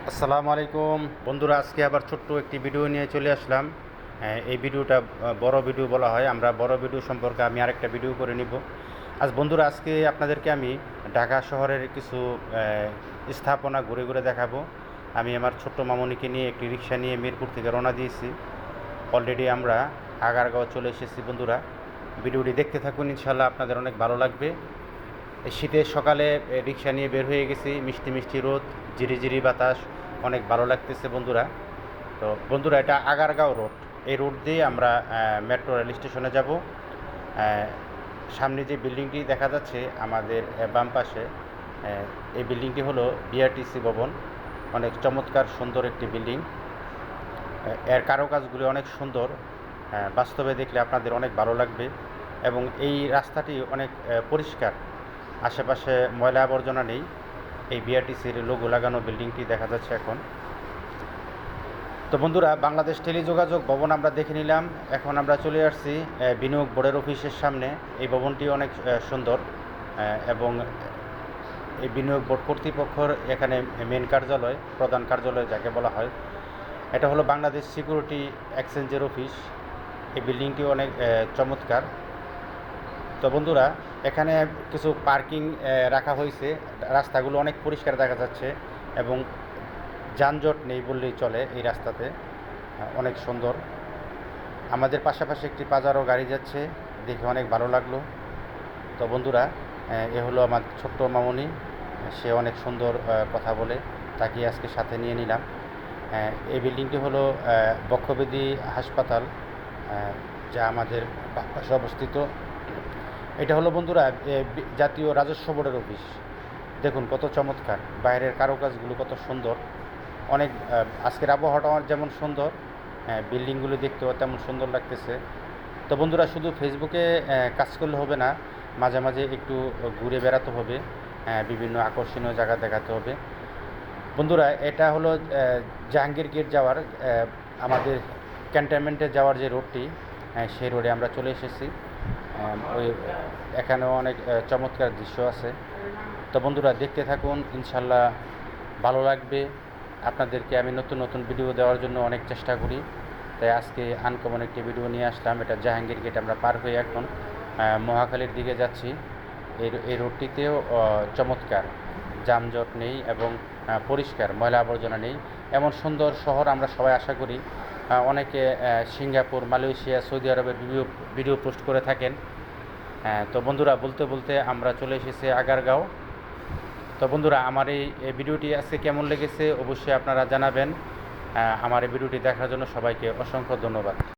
আসসালামু আলাইকুম বন্ধুরা, আজকে আবার ছোট্ট একটি ভিডিও নিয়ে চলে আসলাম। এই ভিডিওটা বড় ভিডিও বলা হয়। আমরা বড় ভিডিও সম্পর্কে আমি আরেকটা ভিডিও করে নিব। বন্ধুরা, আজকে আপনাদেরকে আমি ঢাকা শহরের কিছু স্থাপনা ঘুরে ঘুরে দেখাবো। আমি আমার ছোট্ট মামনিকে নিয়ে একটি রিক্সা নিয়ে মিরপুর থেকে রওনা দিয়েছি। অলরেডি আমরা আগারগাঁও চলে এসেছি। বন্ধুরা, ভিডিওটি দেখতে থাকুন, ইনশাল্লাহ আপনাদের অনেক ভালো লাগবে। শীতের সকালে রিক্সা নিয়ে বের হয়ে গেছি। মিষ্টি মিষ্টি রোদ, ঝিরিঝিরি বাতাস, অনেক ভালো লাগতেছে বন্ধুরা। তো বন্ধুরা, এটা আগারগাঁও রোড। এই রোড দিয়ে আমরা মেট্রো রেল স্টেশনে যাব। সামনে যে বিল্ডিংটি দেখা যাচ্ছে আমাদের বাম পাশে, এই বিল্ডিংটি হলো বিআরটিসি ভবন। অনেক চমৎকার সুন্দর একটি বিল্ডিং। এর কারুকাজগুলি অনেক সুন্দর। বাস্তবে দেখলে আপনাদের অনেক ভালো লাগবে। এবং এই রাস্তাটি অনেক পরিষ্কার, আশেপাশে ময়লা আবর্জনা নেই। এই বিআরটিসির লোগো লাগানো বিল্ডিংটি দেখা যাচ্ছে এখন। তো বন্ধুরা, বাংলাদেশ টেলিযোগাযোগ ভবন আমরা দেখে নিলাম। এখন আমরা চলে আসছি বিনিয়োগ বোর্ডের অফিসের সামনে। এই ভবনটি অনেক সুন্দর এবং এই বিনিয়োগ বোর্ড কর্তৃপক্ষের এখানে মেন কার্যালয়, প্রধান কার্যালয় যাকে বলা হয়, এটা হলো বাংলাদেশ সিকিউরিটি এক্সচেঞ্জের অফিস। এই বিল্ডিংটি অনেক চমৎকার। তো বন্ধুরা, এখানে কিছু পার্কিং রাখা হয়েছে। রাস্তাগুলো অনেক পরিষ্কার দেখা যাচ্ছে এবং যানজট নেই বললেই চলে। এই রাস্তাতে অনেক সুন্দর। আমাদের পাশাপাশি একটি পাজারো গাড়ি যাচ্ছে, দেখে অনেক ভালো লাগলো। তো বন্ধুরা, এ হলো আমার ছোট্ট মামনি। সে অনেক সুন্দর কথা বলে, তাকে আজকে সাথে নিয়ে নিলাম। এই বিল্ডিংটি হলো বক্ষব্যাধি হাসপাতাল, যা আমাদের পাশে অবস্থিত। এটা হলো বন্ধুরা জাতীয় রাজস্ব বোর্ডের অফিস। দেখুন কত চমৎকার, বাইরের কারুকাজগুলো কত সুন্দর। অনেক আজকের আবহাওয়াটা যেমন সুন্দর, বিল্ডিংগুলো দেখতেও তেমন সুন্দর লাগতেছে। তো বন্ধুরা, শুধু ফেসবুকে কাজ করলে হবে না, মাঝে মাঝে একটু ঘুরে বেড়াতে হবে, বিভিন্ন আকর্ষণীয় জায়গা দেখাতে হবে। বন্ধুরা, এটা হলো জাহাঙ্গীর গেট যাওয়ার, আমাদের ক্যান্টনমেন্টে যাওয়ার যে রোডটি, সেই রোডে আমরা চলে এসেছি। ওই এখানেও অনেক চমৎকার দৃশ্য আছে। তো বন্ধুরা, দেখতে থাকুন, ইনশাল্লাহ ভালো লাগবে। আপনাদেরকে আমি নতুন নতুন ভিডিও দেওয়ার জন্য অনেক চেষ্টা করি, তাই আজকে আনকমন একটি ভিডিও নিয়ে আসলাম। এটা জাহাঙ্গীর গেট আমরা পার হয়ে এখন মহাখালীর দিকে যাচ্ছি। এই রোডটিতেও চমৎকার, যানজট নেই এবং পরিষ্কার, ময়লা আবর্জনা নেই। এমন সুন্দর শহর আমরা সবাই আশা করি। অনেকে সিঙ্গাপুর, মালয়েশিয়া, সৌদি আরবের ভিডিও পোস্ট করে থাকেন। তো বন্ধুরা, বলতে বলতে আমরা চলে এসেছি আগারগাঁও। তো বন্ধুরা, আমার এই ভিডিওটি আজকে কেমন লেগেছে অবশ্যই আপনারা জানাবেন। আমার এই ভিডিওটি দেখার জন্য সবাইকে অসংখ্য ধন্যবাদ।